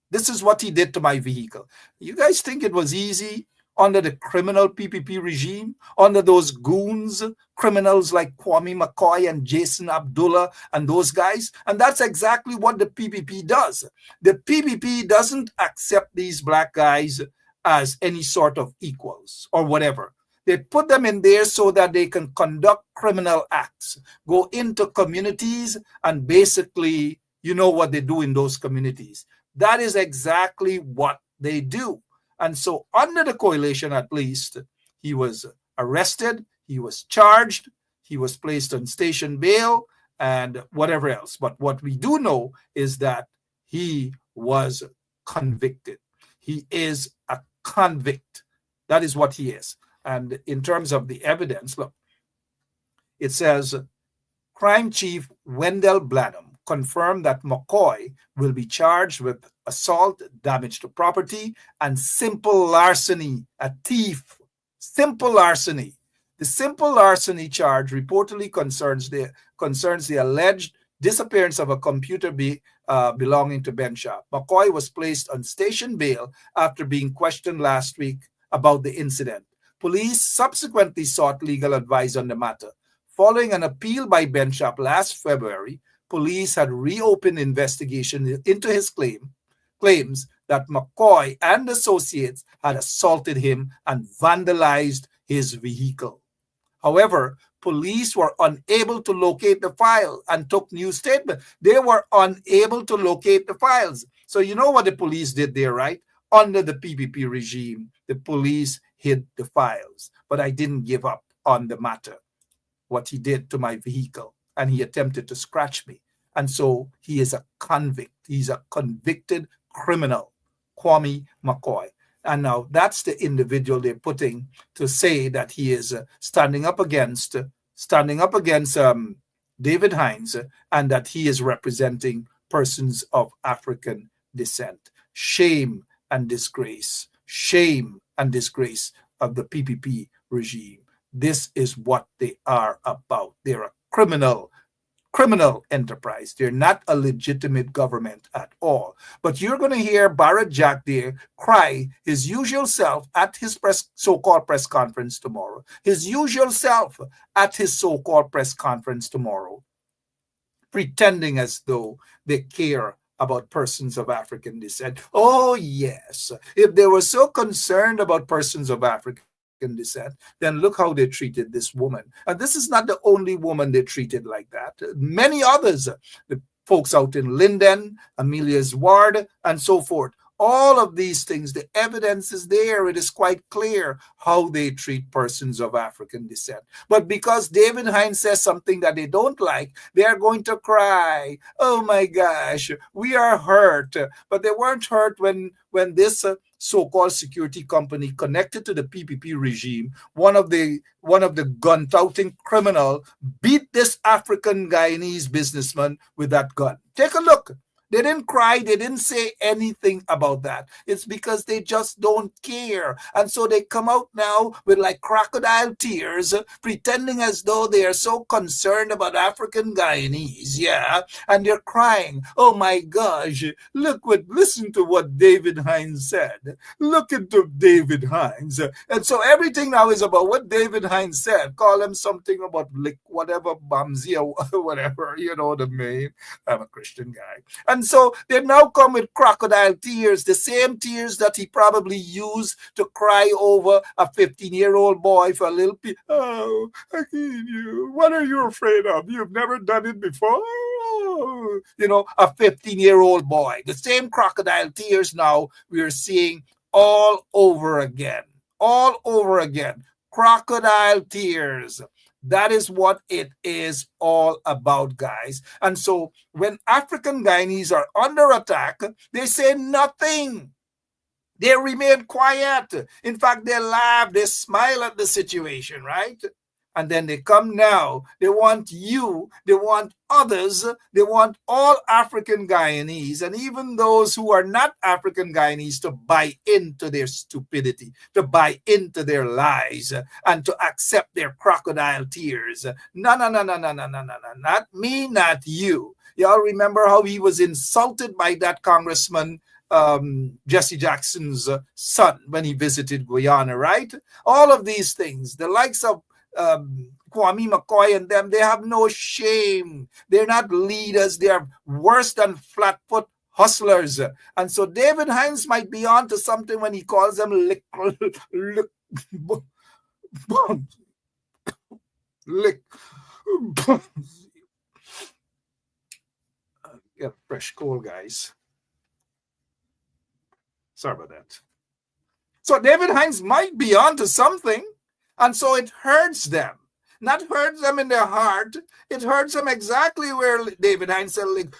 [SPEAKER 9] This is what he did to my vehicle. You guys think it was easy under the criminal PPP regime, under those goons, criminals like Kwame McCoy and Jason Abdullah and those guys? And that's exactly what the PPP does. The PPP doesn't accept these black guys as any sort of equals or whatever. They put them in there so that they can conduct criminal acts, go into communities, and basically, you know what they do in those communities. That is exactly what they do. And so under the coalition, at least, he was arrested, he was charged, he was placed on station bail, and whatever else. But what we do know is that he was convicted. He is a convict. That is what he is. And in terms of the evidence, look, it says, Crime Chief Wendell Blanham confirmed that McCoy will be charged with assault, damage to property, and simple larceny, a thief. Simple larceny. The simple larceny charge reportedly concerns the alleged disappearance of a computer belonging to Ben Shop. McCoy was placed on station bail after being questioned last week about the incident. Police subsequently sought legal advice on the matter. Following an appeal by Ben Shop last February, police had reopened investigation into his claims that McCoy and associates had assaulted him and vandalized his vehicle. However, police were unable to locate the file and took new statement. They were unable to locate the files. So you know what the police did there, right? Under the PPP regime, the police hid the files. But I didn't give up on the matter, what he did to my vehicle, and he attempted to scratch me. And so he is a convict. He's a convicted criminal, Kwame McCoy. And now that's the individual they're putting to say that he is standing up against David Hines, and that he is representing persons of African descent. Shame and disgrace. Shame and disgrace of the PPP regime. This is what they are about. They're a criminal enterprise. They're not a legitimate government at all. But you're going to hear Barrett Jack there cry his usual self at his so-called press conference tomorrow. His usual self at his so-called press conference tomorrow, pretending as though they care about persons of African descent. Oh, yes. If they were so concerned about persons of African descent, then look how they treated this woman. And this is not the only woman they treated like that. Many others, the folks out in Linden, Amelia's ward, and so forth. All of these things, the evidence is there. It is quite clear how they treat persons of African descent. But because David Hines says something that they don't like, they are going to cry. Oh my gosh, we are hurt. But they weren't hurt when this so-called security company connected to the PPP regime, one of the gun-touting criminal, beat this African Guyanese businessman with that gun. Take a look. They didn't cry. They didn't say anything about that. It's because they just don't care. And so they come out now with like crocodile tears, pretending as though they are so concerned about African Guyanese. Yeah. And they're crying. Oh my gosh. Listen to what David Hines said. Look at David Hines. And so everything now is about what David Hines said. Call him something about whatever, Bamsi or whatever, you know the name. I'm a Christian guy. And so they now come with crocodile tears, the same tears that he probably used to cry over a 15-year-old boy for a little oh, what are you afraid of? You've never done it before? You know, a 15-year-old boy. The same crocodile tears now we are seeing all over again. All over again. crocodile tears. That is what it is all about, guys. And so when African Guyanese are under attack, they say nothing. They remain quiet. In fact, they laugh, they smile at the situation, right? And then they come now. They want you, they want others, they want all African Guyanese, and even those who are not African Guyanese, to buy into their stupidity, to buy into their lies, and to accept their crocodile tears. No, no, no, no, no, no, no, no, no. Not me, not you. Y'all remember how he was insulted by that Congressman Jesse Jackson's son when he visited Guyana, right? All of these things, the likes of Kwame McCoy and them, they have no shame. They're not leaders. They are worse than flatfoot hustlers. And so David Hines might be on to something when he calls them lick get fresh cold, guys. Sorry about that. So David Hines might be onto something, and so it hurts them. Not hurts them in their heart. It hurts them exactly where David Hines said, like,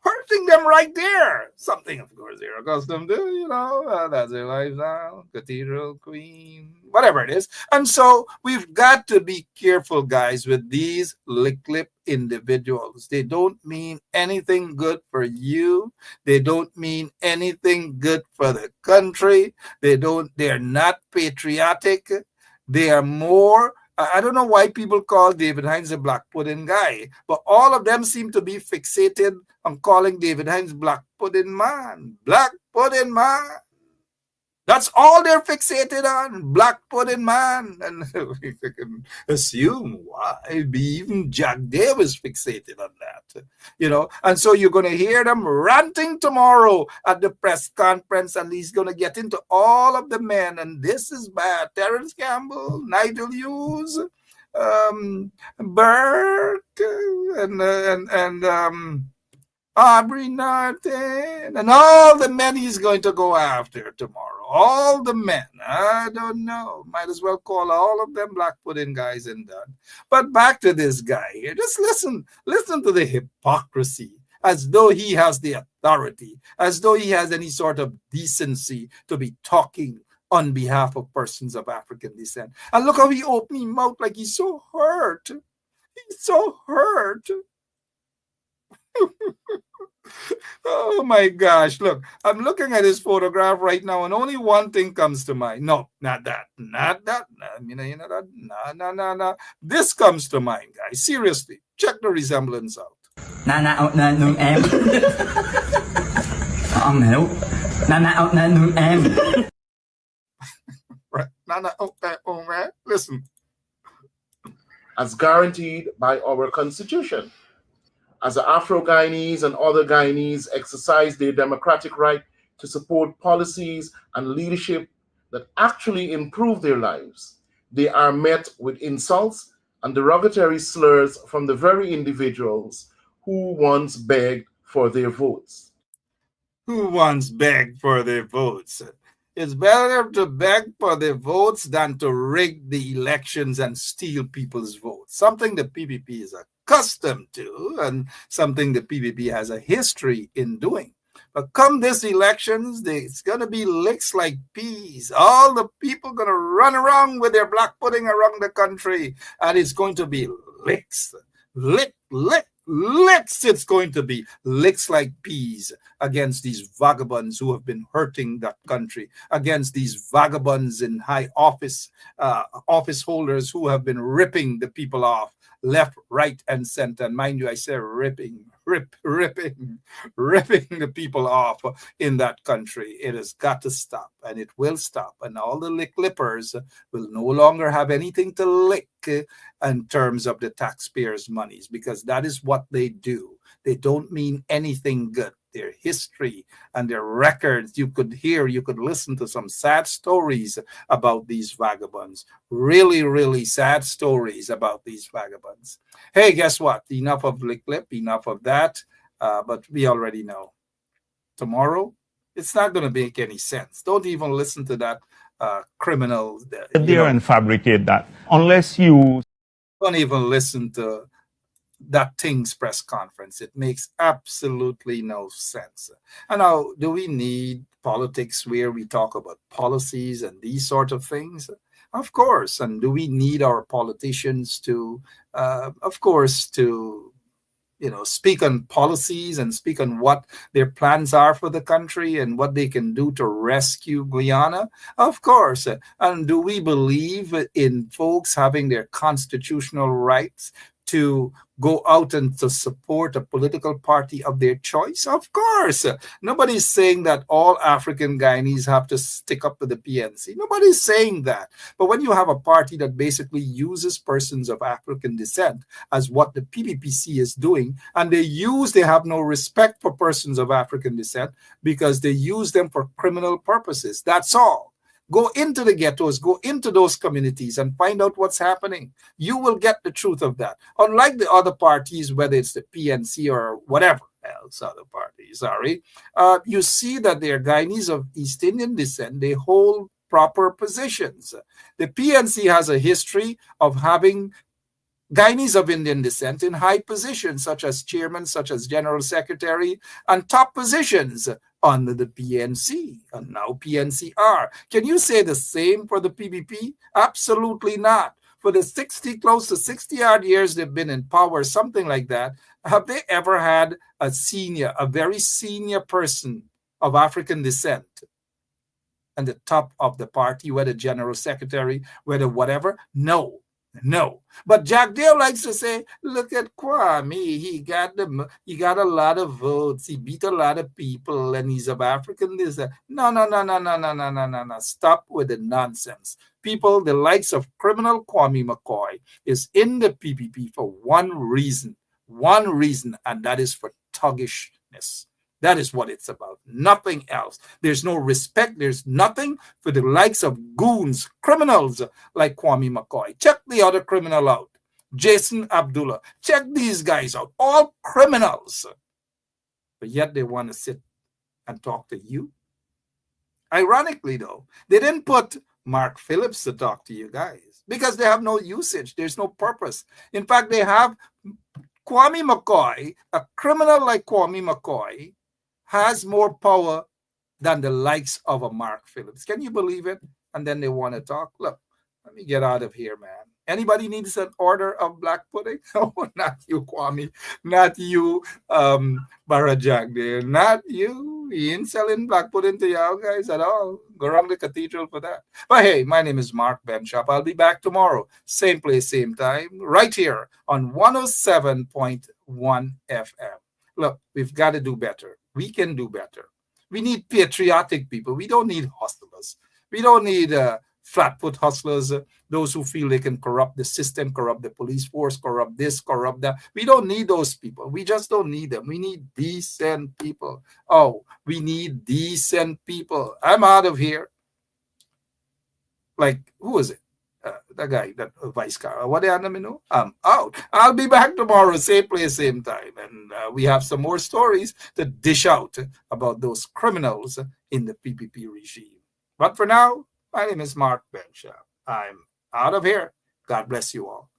[SPEAKER 9] hurting them right there. Something, of course, they're accustomed to, you know, that's their lifestyle, cathedral queen, whatever it is. And so we've got to be careful, guys, with these lick-lip individuals. They don't mean anything good for you. They don't mean anything good for the country. They're not patriotic. They are more, I don't know why people call David Hines a black pudding guy, but all of them seem to be fixated on calling David Hines black pudding man. Black pudding man. That's all they're fixated on, black pudding man. And we can assume why. Even Jack Davis fixated on that, you know. And so you're going to hear them ranting tomorrow at the press conference, and he's going to get into all of the men. And this is bad. Terrence Campbell, Nigel Hughes, Burke, and Aubrey Norton, and all the men he's going to go after tomorrow. All the men. I don't know. Might as well call all of them black pudding guys and done. But back to this guy here. Just listen to the hypocrisy, as though he has the authority, as though he has any sort of decency to be talking on behalf of persons of African descent. And look how he opened his mouth like he's so hurt. He's so hurt. Oh my gosh, look, I'm looking at his photograph right now, and only one thing comes to mind. No, not that. No. This comes to mind, guys. Seriously, check the resemblance out.
[SPEAKER 15] Em. Ông hiểu. Em.
[SPEAKER 9] Right. Listen.
[SPEAKER 10] As guaranteed by our Constitution. As the Afro-Guyanese and other Guyanese exercise their democratic right to support policies and leadership that actually improve their lives, they are met with insults and derogatory slurs from the very individuals who once begged for their votes.
[SPEAKER 9] Who once begged for their votes? It's better to beg for their votes than to rig the elections and steal people's votes, something the PPP is accustomed to and something the PPP has a history in doing. But come this elections, it's going to be licks like peas. All the people going to run around with their black pudding around the country, and it's going to be licks. Licks, it's going to be licks like peas against these vagabonds who have been hurting that country, against these vagabonds in high office holders who have been ripping the people off left, right, and center. And mind you, I say ripping the people off in that country. It has got to stop, and it will stop. And all the lippers will no longer have anything to lick in terms of the taxpayers' monies, because that is what they do. They don't mean anything good. Their history and their records, you could listen to some sad stories about these vagabonds. Really, really sad stories about these vagabonds. Hey, guess what? Enough of lick-lip, enough of that. But we already know. Tomorrow, it's not going to make any sense. Don't even listen to that criminals.
[SPEAKER 2] There and fabricate that. Unless you
[SPEAKER 9] don't even listen to that thing's press conference. It makes absolutely no sense. And now, do we need politics where we talk about policies and these sort of things? Of course. And do we need our politicians to, of course, to speak on policies and speak on what their plans are for the country and what they can do to rescue Guyana? Of course. And do we believe in folks having their constitutional rights to go out and to support a political party of their choice? Of course. Nobody's saying that all African Guyanese have to stick up to the PNC. Nobody's saying that. But when you have a party that basically uses persons of African descent as what the PPPC is doing, and they have no respect for persons of African descent because they use them for criminal purposes. That's all. Go into the ghettos, go into those communities and find out what's happening. You will get the truth of that. Unlike the other parties, whether it's the PNC or whatever else other parties, you see that they're Guyanese of East Indian descent. They hold proper positions. The PNC has a history of having Guyanese of Indian descent in high positions, such as chairman, such as general secretary, and top positions under the PNC, and now PNCR. Can you say the same for the PPP? Absolutely not. For the close to 60 odd years they've been in power, something like that, have they ever had a very senior person of African descent at the top of the party, whether general secretary, whether whatever? No. But Jack Dale likes to say, look at Kwame. He got a lot of votes. He beat a lot of people, and he's of African descent. No. Stop with the nonsense. People, the likes of criminal Kwame McCoy is in the PPP for one reason, and that is for thuggishness. That is what it's about. Nothing else. There's no respect. There's nothing for the likes of goons, criminals like Kwame McCoy. Check the other criminal out. Jason Abdullah. Check these guys out. All criminals. But yet they want to sit and talk to you. Ironically, though, they didn't put Mark Phillips to talk to you guys because they have no usage. There's no purpose. In fact, they have Kwame McCoy, a criminal like Kwame McCoy, has more power than the likes of a Mark Phillips. Can you believe it? And then they want to talk. Look, let me get out of here, man. Anybody needs an order of black pudding? Oh, not you, Kwame. Not you, Barajak there. Not you. He ain't selling black pudding to y'all guys at all. Go around the cathedral for that. But hey, my name is Mark Benshop. I'll be back tomorrow. Same place, same time. Right here on 107.1 FM. Look, we've got to do better. We can do better. We need patriotic people. We don't need hustlers. We don't need flat-foot hustlers, those who feel they can corrupt the system, corrupt the police force, corrupt this, corrupt that. We don't need those people. We just don't need them. We need decent people. Oh, we need decent people. I'm out of here. Like, who is it? That guy, that vice car. What do you know? I'm out. I'll be back tomorrow, same place, same time. And we have some more stories to dish out about those criminals in the PPP regime. But for now, my name is Mark Benshop. I'm out of here. God bless you all.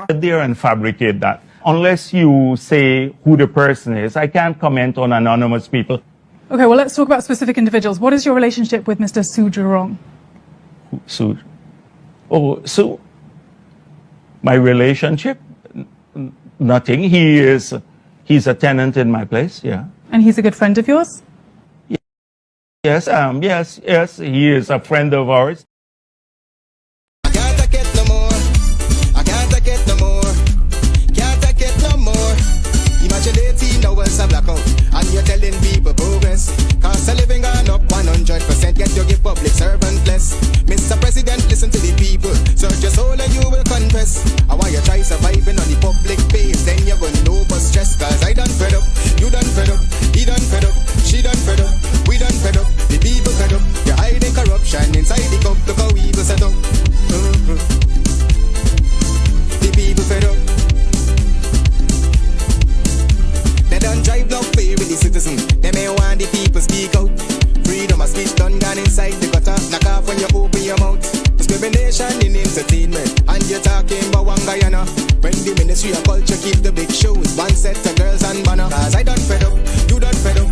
[SPEAKER 2] There and fabricate that. Unless you say who the person is, I can't comment on anonymous people.
[SPEAKER 3] Okay, well, let's talk about specific individuals. What is your relationship with Mr. Su Jurong?
[SPEAKER 2] Su? Oh, so my relationship? Nothing. He's a tenant in my place, yeah.
[SPEAKER 3] And he's a good friend of yours?
[SPEAKER 2] Yes, yes, he is a friend of ours.
[SPEAKER 1] I can't take it no more. I can't take it no more. Can't take it no more. Imagine 18 hours of blackout, and you're telling people progress. Cost of living gone up 100%, yet you give public servant less. Mr. President, listen to the people. Search your soul and you will confess. And while you try surviving on the public base, then you're gonna know but stress. Cause I done fed up, you done fed up, he done fed up, she done fed up, we done fed up, the people fed up. You're hiding corruption inside the cup, look how evil set up. The people fed up. They don't drive no fear with the citizen. They may want the people speak out. Freedom of speech done gone inside the gutter. Knock off when you open your mouth. Discrimination in entertainment, and you're talking about one Guyana. When the Ministry of Culture keep the big shows, one set of girls and banner. Cause I done fed up, you done fed up.